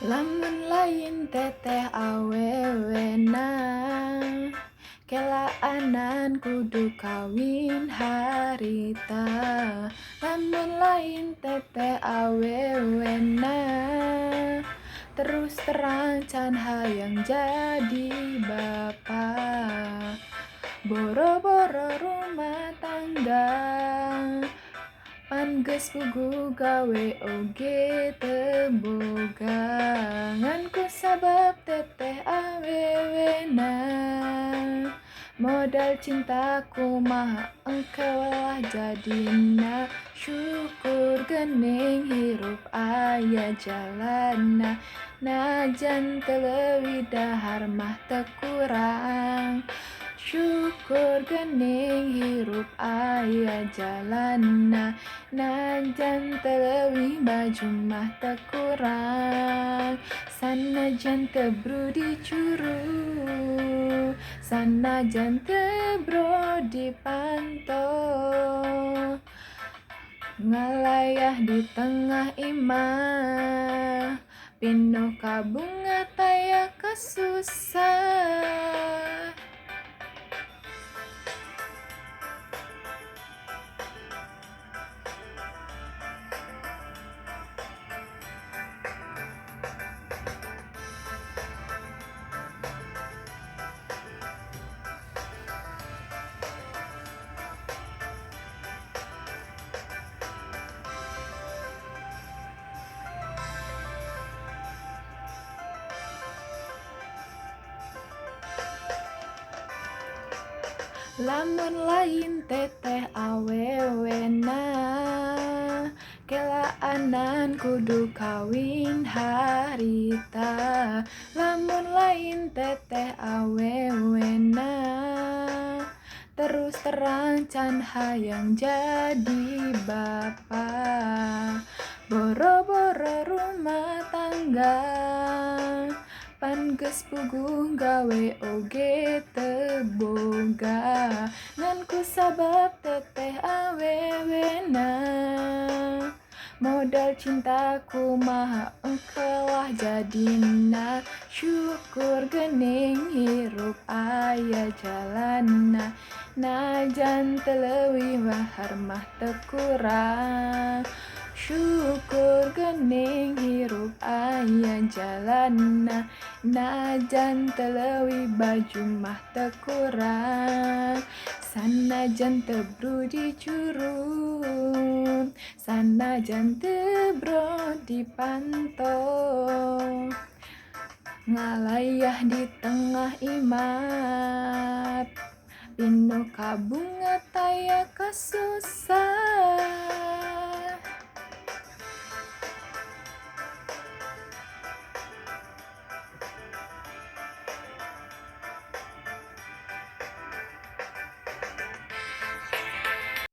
Lamun lain teteh awewena, kelaanan kudu kawin harita. Lamun lain teteh awewena, terus terang can hayang jadi bapak. Boro-boro rumah tangga, pan geus pugu gawe oge teu boga. Ngan kusabab teteh awewena, modal cinta kumaha engkau lah jadina. Syukur geuning hirup aya jalanna, najan teu leuwih dahar mah teu kurang. Syukur geuning hirup aya jalanna, najan teu leuwih baju mah teu kurang. Sanajan teu brudi curu, sanajan teu brodi panto, ngalayah di tengah imah, pinuh kabunga taya kasusah. Lamun lain teteh awewena, kelaanan kudu kawin harita. Lamun lain teteh awewena, terus terang can hayang jadi bapak. Boro-boro rumah tangga, pan geus puguh gawe oge teu boga. Ngan kusabab teteh awewena, modal cinta kumaha engkau lah jadina. Syukur geuning hirup aya jalanna, najan teu leuwih bahar mah teu kurang. Syukur geuning hirup aya jalanna, najan teu leuwih baju mah teu kurang. Sanajan teu brudi curun, sanajan teu brodi panto, ngalayah di tengah imah, pinuh kabunga taya kasusah.